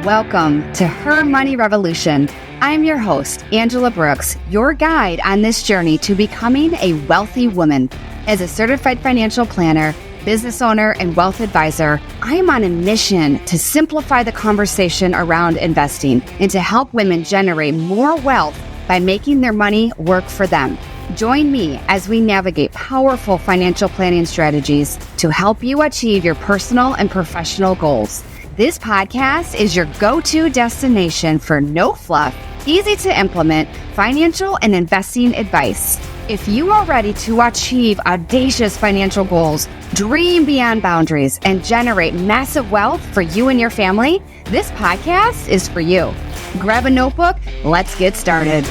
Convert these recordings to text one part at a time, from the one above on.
Welcome to Her Money Revolution. I'm your host, Angela Brooks, your guide on this journey to becoming a wealthy woman. As a certified financial planner, business owner, and wealth advisor, I am on a mission to simplify the conversation around investing and to help women generate more wealth by making their money work for them. Join me as we navigate powerful financial planning strategies to help you achieve your personal and professional goals. This podcast is your go-to destination for no fluff, easy to implement financial and investing advice. If you are ready to achieve audacious financial goals, dream beyond boundaries, and generate massive wealth for you and your family, this podcast is for you. Grab a notebook, let's get started.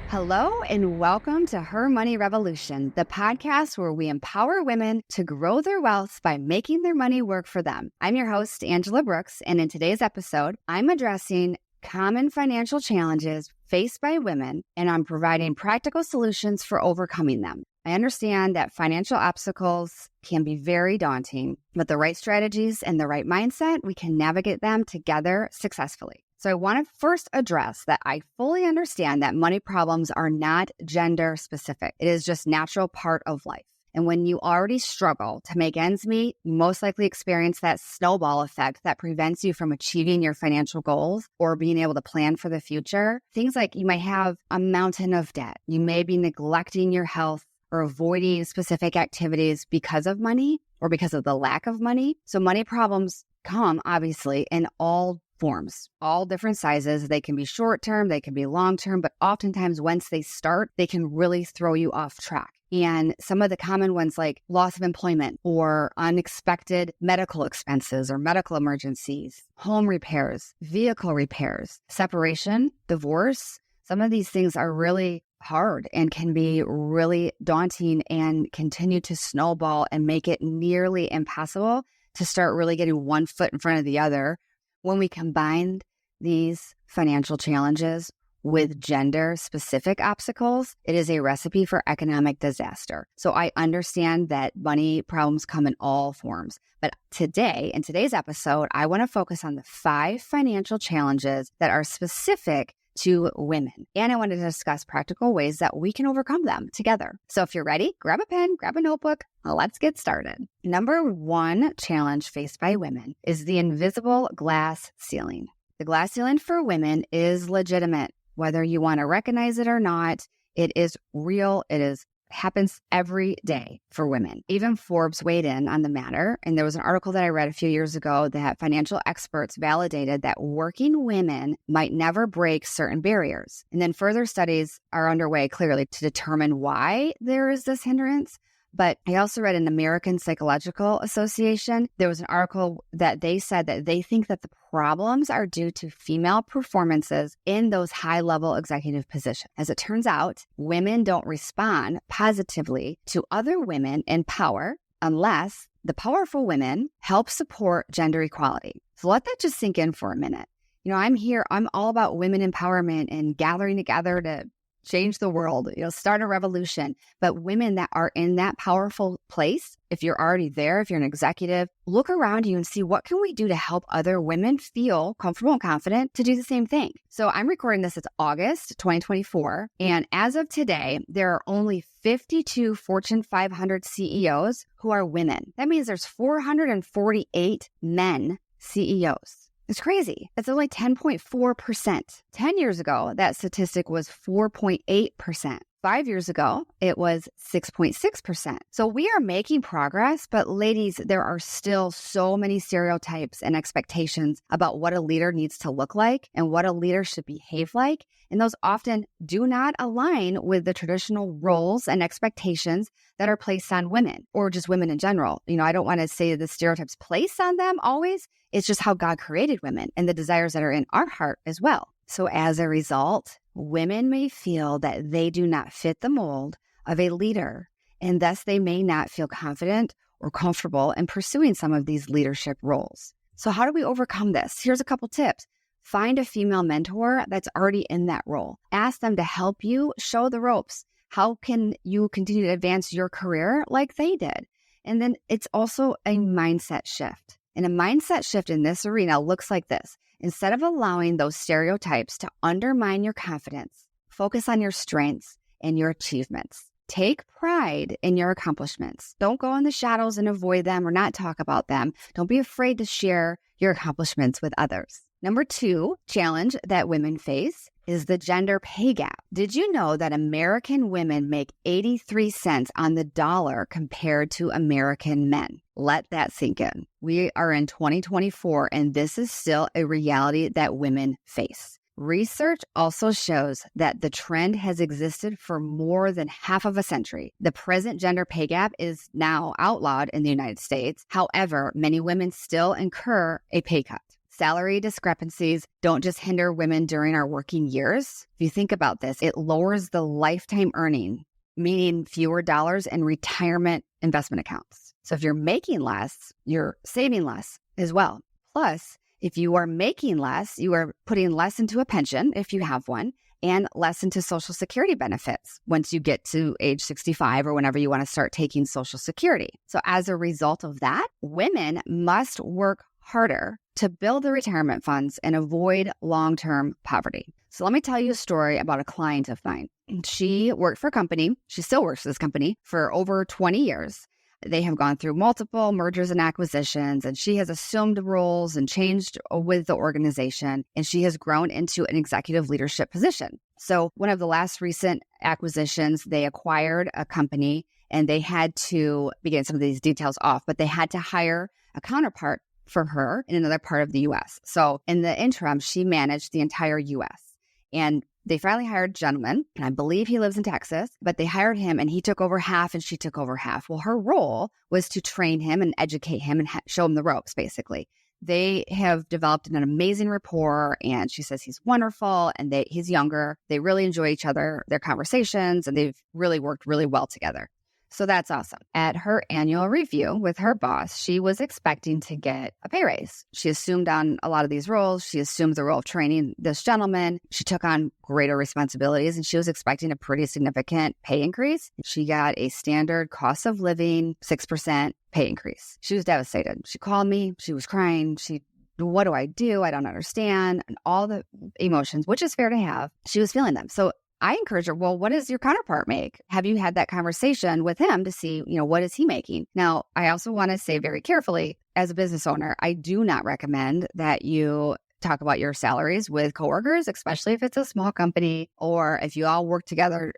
Hello and welcome to Her Money Revolution, the podcast where we empower women to grow their wealth by making their money work for them. I'm your host, Angela Brooks, and in today's episode, I'm addressing common financial challenges faced by women, and I'm providing practical solutions for overcoming them. I understand that financial obstacles can be very daunting. With the right strategies and the right mindset, we can navigate them together successfully. So I want to first address that I fully understand that money problems are not gender specific. It is just a natural part of life. And when you already struggle to make ends meet, you most likely experience that snowball effect that prevents you from achieving your financial goals or being able to plan for the future. Things like you might have a mountain of debt. You may be neglecting your health or avoiding specific activities because of money or because of the lack of money. So money problems come obviously in all forms, all different sizes. They can be short-term, they can be long-term, but oftentimes once they start, they can really throw you off track. And some of the common ones like loss of employment or unexpected medical expenses or medical emergencies, home repairs, vehicle repairs, separation, divorce. Some of these things are really hard and can be really daunting and continue to snowball and make it nearly impossible to start really getting one foot in front of the other. When we combine these financial challenges with gender-specific obstacles, it is a recipe for economic disaster. So I understand that money problems come in all forms. But today, in today's episode, I want to focus on the 5 financial challenges that are specific to women. And I want to discuss practical ways that we can overcome them together. So if you're ready, grab a pen, grab a notebook. Let's get started. Number 1 challenge faced by women is the invisible glass ceiling. The glass ceiling for women is legitimate. Whether you want to recognize it or not, it is real. Happens every day for women. Even Forbes weighed in on the matter. And there was an article that I read a few years ago that financial experts validated that working women might never break certain barriers. And then further studies are underway clearly to determine why there is this hindrance. But I also read in American Psychological Association, there was an article that they said that they think that the problems are due to female performances in those high-level executive positions. As it turns out, women don't respond positively to other women in power unless the powerful women help support gender equality. So let that just sink in for a minute. You know, I'm all about women empowerment and gathering together to change the world, start a revolution. But women that are in that powerful place, if you're already there, if you're an executive, look around you and see what can we do to help other women feel comfortable and confident to do the same thing. So I'm recording this, it's August 2024. And as of today, there are only 52 Fortune 500 CEOs who are women. That means there's 448 men CEOs. It's crazy. It's only 10.4%. 10 years ago, that statistic was 4.8%. 5 years ago, it was 6.6%. So we are making progress, but ladies, there are still so many stereotypes and expectations about what a leader needs to look like and what a leader should behave like. And those often do not align with the traditional roles and expectations that are placed on women or just women in general. I don't want to say the stereotypes placed on them always. It's just how God created women and the desires that are in our heart as well. So as a result, women may feel that they do not fit the mold of a leader, and thus they may not feel confident or comfortable in pursuing some of these leadership roles. So how do we overcome this? Here's a couple tips. Find a female mentor that's already in that role. Ask them to help you show the ropes. How can you continue to advance your career like they did? And then it's also a mindset shift. And a mindset shift in this arena looks like this. Instead of allowing those stereotypes to undermine your confidence, focus on your strengths and your achievements. Take pride in your accomplishments. Don't go in the shadows and avoid them or not talk about them. Don't be afraid to share your accomplishments with others. Number 2 challenge that women face is the gender pay gap. Did you know that American women make 83 cents on the dollar compared to American men? Let that sink in. We are in 2024, and this is still a reality that women face. Research also shows that the trend has existed for more than half of a century. The present gender pay gap is now outlawed in the United States. However, many women still incur a pay cut. Salary discrepancies don't just hinder women during our working years. If you think about this, it lowers the lifetime earning, meaning fewer dollars in retirement investment accounts. So if you're making less, you're saving less as well. Plus, if you are making less, you are putting less into a pension, if you have one, and less into Social Security benefits once you get to age 65 or whenever you want to start taking Social Security. So as a result of that, women must work harder to build their retirement funds and avoid long-term poverty. So let me tell you a story about a client of mine. She worked for a company. She still works for this company for over 20 years. They have gone through multiple mergers and acquisitions, and she has assumed roles and changed with the organization, and she has grown into an executive leadership position. So one of the last recent acquisitions, they acquired a company, and they had to begin some of these details off, but they had to hire a counterpart for her in another part of the U.S. So in the interim, she managed the entire U.S. And they finally hired a gentleman, and I believe he lives in Texas, but they hired him and he took over half and she took over half. Well, her role was to train him and educate him and show him the ropes, basically. They have developed an amazing rapport, and she says he's wonderful and he's younger. They really enjoy each other, their conversations, and they've really worked really well together. So that's awesome. At her annual review with her boss, she was expecting to get a pay raise. She assumed on a lot of these roles. She assumed the role of training this gentleman. She took on greater responsibilities, and she was expecting a pretty significant pay increase. She got a standard cost of living 6% pay increase. She was devastated. She called me. She was crying. What do I do? I don't understand. And all the emotions, which is fair to have, she was feeling them. So I encourage her, well, what does your counterpart make? Have you had that conversation with him to see, what is he making? Now, I also want to say very carefully, as a business owner, I do not recommend that you talk about your salaries with coworkers, especially if it's a small company or if you all work together,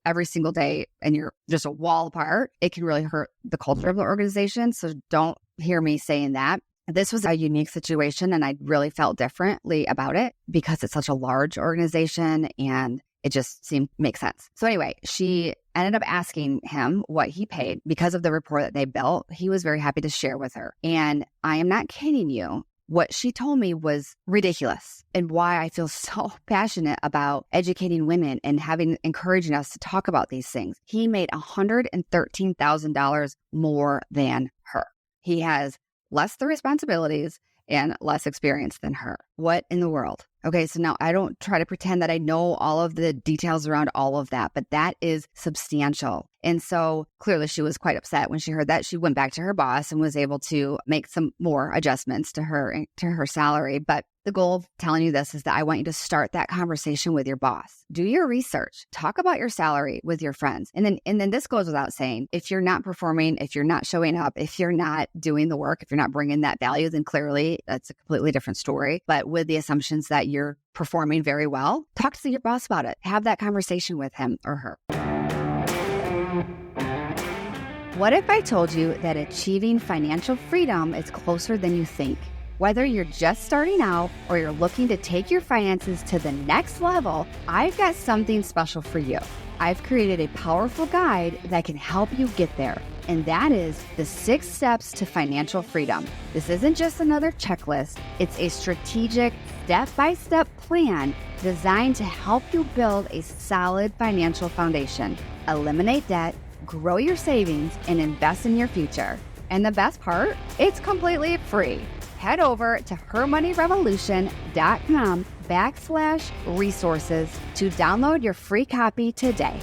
every single day and you're just a wall apart. It can really hurt the culture of the organization. So don't hear me saying that. This was a unique situation, and I really felt differently about it because it's such a large organization and it just seemed to make sense. So anyway, she ended up asking him what he paid because of the rapport that they built. He was very happy to share with her. And I am not kidding you. What she told me was ridiculous, and why I feel so passionate about educating women and encouraging us to talk about these things. He made $113,000 more than her. He has less the responsibilities and less experience than her. What in the world? Okay, so now I don't try to pretend that I know all of the details around all of that, but that is substantial. And so clearly she was quite upset when she heard that. She went back to her boss and was able to make some more adjustments to her salary. But the goal of telling you this is that I want you to start that conversation with your boss. Do your research. Talk about your salary with your friends. And then this goes without saying, if you're not performing, if you're not showing up, if you're not doing the work, if you're not bringing that value, then clearly that's a completely different story. But with the assumptions that you're performing very well, talk to your boss about it. Have that conversation with him or her. What if I told you that achieving financial freedom is closer than you think? Whether you're just starting out or you're looking to take your finances to the next level, I've got something special for you. I've created a powerful guide that can help you get there, and that is the 6 steps to financial freedom. This isn't just another checklist. It's a strategic, step-by-step plan designed to help you build a solid financial foundation, eliminate debt, grow your savings, and invest in your future. And the best part, it's completely free. Head over to hermoneyrevolution.com/resources to download your free copy today.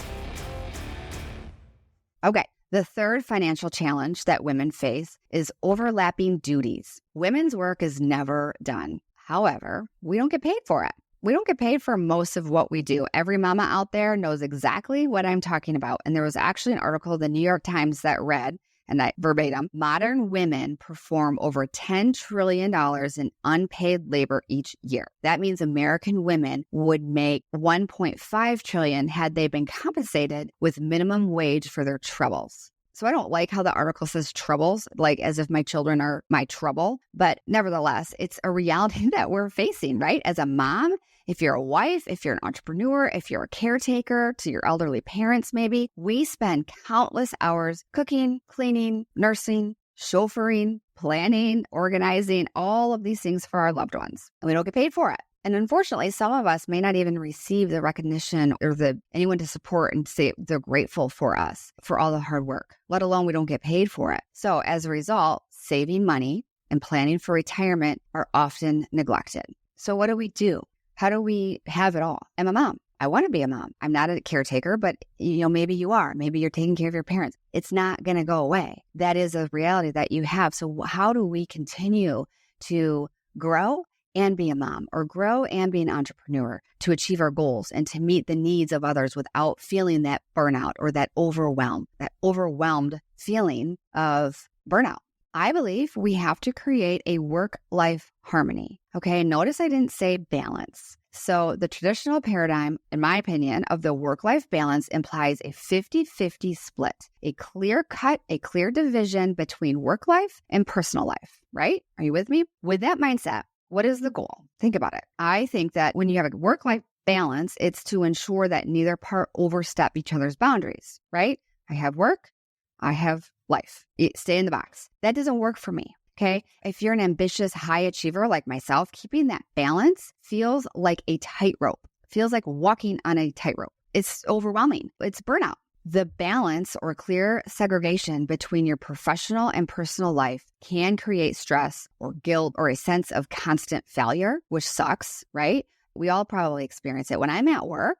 Okay, The third financial challenge that women face is overlapping duties. Women's work is never done. However, we don't get paid for it. We don't get paid for most of what we do. Every mama out there knows exactly what I'm talking about. And there was actually an article in the New York Times that read, and I verbatim, modern women perform over $10 trillion in unpaid labor each year. That means American women would make $1.5 trillion had they been compensated with minimum wage for their troubles. So I don't like how the article says troubles, like as if my children are my trouble. But nevertheless, it's a reality that we're facing, right? As a mom, if you're a wife, if you're an entrepreneur, if you're a caretaker to your elderly parents, maybe, we spend countless hours cooking, cleaning, nursing, chauffeuring, planning, organizing, all of these things for our loved ones. And we don't get paid for it. And unfortunately, some of us may not even receive the recognition or anyone to support and say they're grateful for us for all the hard work, let alone we don't get paid for it. So as a result, saving money and planning for retirement are often neglected. So what do? How do we have it all? I'm a mom. I want to be a mom. I'm not a caretaker, but maybe you are. Maybe you're taking care of your parents. It's not going to go away. That is a reality that you have. So how do we continue to grow and be a mom, or grow and be an entrepreneur to achieve our goals and to meet the needs of others without feeling that burnout or that overwhelmed feeling of burnout? I believe we have to create a work-life harmony. Okay, notice I didn't say balance. So the traditional paradigm, in my opinion, of the work-life balance implies a 50-50 split, a clear division between work life and personal life, right? Are you with me? With that mindset, what is the goal? Think about it. I think that when you have a work-life balance, it's to ensure that neither part overstep each other's boundaries, right? I have work, I have life. Stay in the box. That doesn't work for me, okay? If you're an ambitious high achiever like myself, keeping that balance feels like a tightrope, feels like walking on a tightrope. It's overwhelming. It's burnout. The balance or clear segregation between your professional and personal life can create stress or guilt or a sense of constant failure, which sucks, right? We all probably experience it. When I'm at work,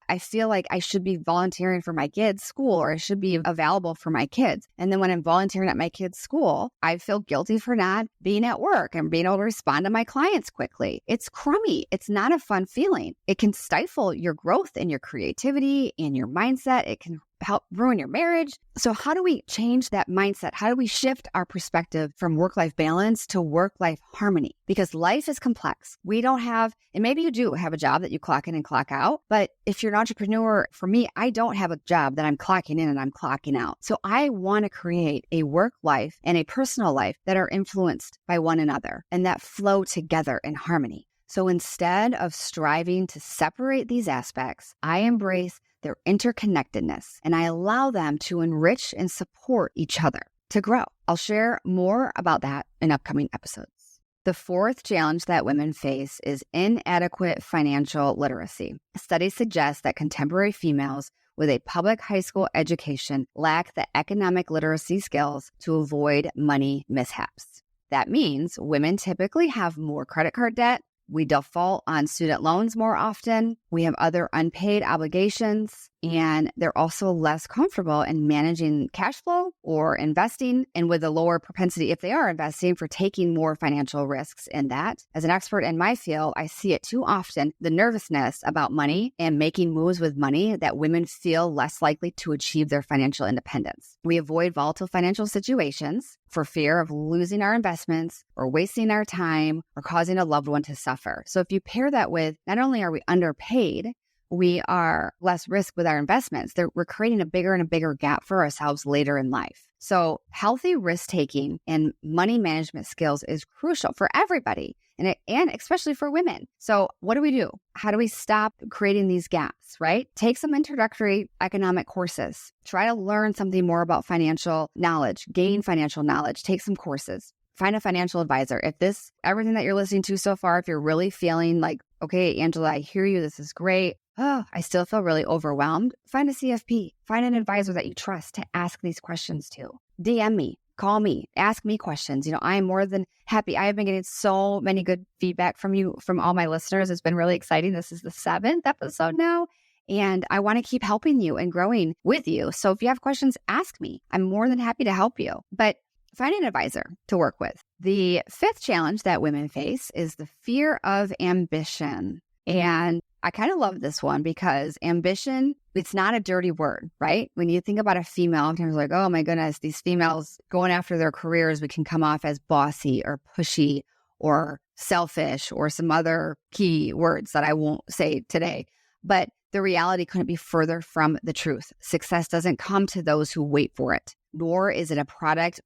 I feel like I should be volunteering for my kids' school, or I should be available for my kids. And then when I'm volunteering at my kids' school, I feel guilty for not being at work and being able to respond to my clients quickly. It's crummy. It's not a fun feeling. It can stifle your growth and your creativity and your mindset. It can help ruin your marriage. So how do we change that mindset? How do we shift our perspective from work-life balance to work-life harmony? Because life is complex. We don't have, and maybe you do have a job that you clock in and clock out, but if you're an entrepreneur, for me, I don't have a job that I'm clocking in and I'm clocking out. So I want to create a work life and a personal life that are influenced by one another and that flow together in harmony. So instead of striving to separate these aspects, I embrace their interconnectedness, and I allow them to enrich and support each other to grow. I'll share more about that in upcoming episodes. The fourth challenge that women face is inadequate financial literacy. Studies suggest that contemporary females with a public high school education lack the economic literacy skills to avoid money mishaps. That means women typically have more credit card debt. We default on student loans more often. We have other unpaid obligations, and they're also less comfortable in managing cash flow or investing, and with a lower propensity, if they are investing, for taking more financial risks in that. As an expert in my field, I see it too often, the nervousness about money and making moves with money, that women feel less likely to achieve their financial independence. We avoid volatile financial situations for fear of losing our investments or wasting our time or causing a loved one to suffer. So if you pair that with, not only are we underpaid, we are less risk with our investments. We're creating a bigger and a bigger gap for ourselves later in life. So healthy risk-taking and money management skills is crucial for everybody, and especially for women. So what do? How do we stop creating these gaps, right? Take some introductory economic courses. Try to learn something more about financial knowledge, gain financial knowledge, take some courses. Find a financial advisor. If everything that you're listening to so far, if you're really feeling like, okay, Angela, I hear you, this is great. Oh, I still feel really overwhelmed. Find a CFP. Find an advisor that you trust to ask these questions to. DM me, call me, ask me questions. I am more than happy. I have been getting so many good feedback from you, from all my listeners. It's been really exciting. This is the 7th episode now. And I want to keep helping you and growing with you. So if you have questions, ask me. I'm more than happy to help you. But find an advisor to work with. The fifth challenge that women face is the fear of ambition. And I kind of love this one because ambition, it's not a dirty word, right? When you think about a female, sometimes like, oh my goodness, these females going after their careers, we can come off as bossy or pushy or selfish or some other key words that I won't say today. But the reality couldn't be further from the truth. Success doesn't come to those who wait for it, nor is it a product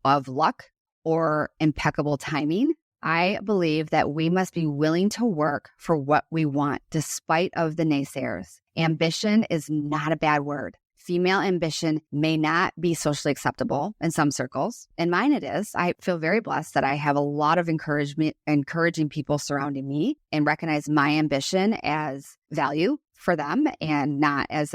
of luck or impeccable timing. I believe that we must be willing to work for what we want, despite of the naysayers. Ambition is not a bad word. Female ambition may not be socially acceptable in some circles. In mine, it is. I feel very blessed that I have a lot of encouraging people surrounding me and recognize my ambition as value for them and not as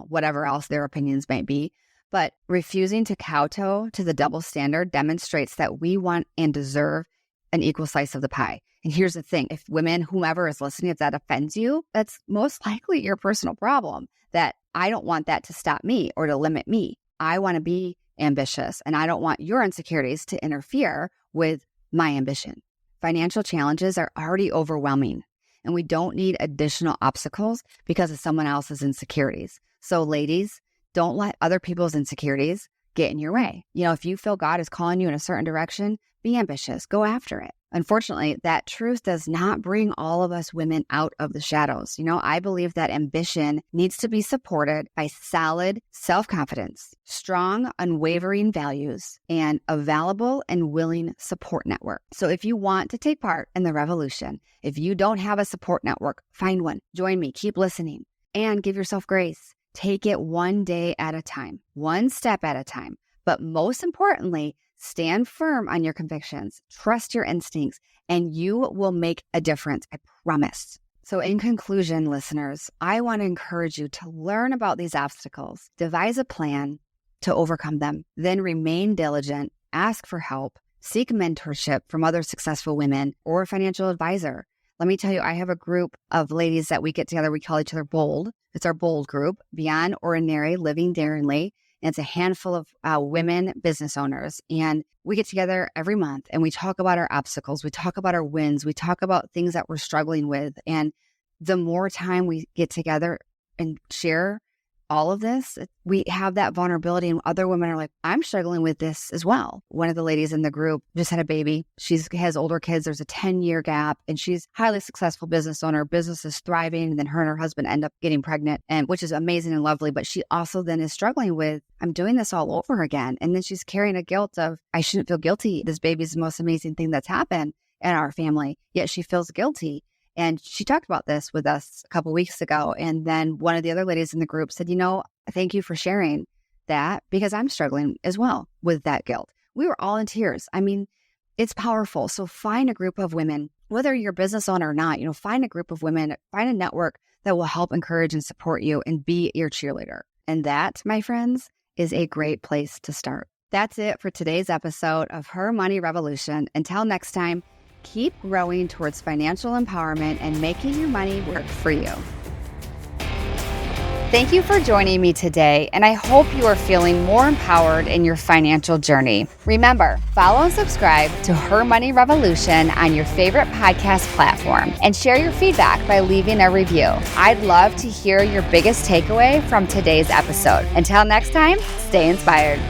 whatever else their opinions might be. But refusing to kowtow to the double standard demonstrates that we want and deserve an equal slice of the pie. And here's the thing, if women, whomever is listening, if that offends you, that's most likely your personal problem. That I don't want that to stop me or to limit me. I want to be ambitious and I don't want your insecurities to interfere with my ambition. Financial challenges are already overwhelming and we don't need additional obstacles because of someone else's insecurities. So ladies, don't let other people's insecurities get in your way. If you feel God is calling you in a certain direction, be ambitious, go after it. Unfortunately, that truth does not bring all of us women out of the shadows. I believe that ambition needs to be supported by solid self-confidence, strong, unwavering values, and a valuable and willing support network. So if you want to take part in the revolution, if you don't have a support network, find one. Join me, keep listening, and give yourself grace. Take it one day at a time, one step at a time. But most importantly, stand firm on your convictions, trust your instincts, and you will make a difference, I promise. So in conclusion, listeners, I want to encourage you to learn about these obstacles, devise a plan to overcome them, then remain diligent, ask for help, seek mentorship from other successful women or a financial advisor. Let me tell you, I have a group of ladies that we get together. We call each other BOLD. It's our BOLD group, Beyond Ordinary, Living Daringly. And it's a handful of women business owners. And we get together every month and we talk about our obstacles. We talk about our wins. We talk about things that we're struggling with. And the more time we get together and share all of this, we have that vulnerability and other women are like, I'm struggling with this as well. One of the ladies in the group just had a baby. She has older kids. There's a 10-year gap and she's a highly successful business owner. Business is thriving. And then her and her husband end up getting pregnant, and which is amazing and lovely. But she also then is struggling with, I'm doing this all over again. And then she's carrying a guilt of, I shouldn't feel guilty. This baby is the most amazing thing that's happened in our family. Yet she feels guilty. And she talked about this with us a couple of weeks ago. And then one of the other ladies in the group said, thank you for sharing that because I'm struggling as well with that guilt. We were all in tears. I mean, it's powerful. So find a group of women, whether you're a business owner or not, find a group of women, find a network that will help encourage and support you and be your cheerleader. And that, my friends, is a great place to start. That's it for today's episode of Her Money Revolution. Until next time, keep growing towards financial empowerment and making your money work for you. Thank you for joining me today, and I hope you are feeling more empowered in your financial journey. Remember, follow and subscribe to Her Money Revolution on your favorite podcast platform, and share your feedback by leaving a review. I'd love to hear your biggest takeaway from today's episode. Until next time, stay inspired.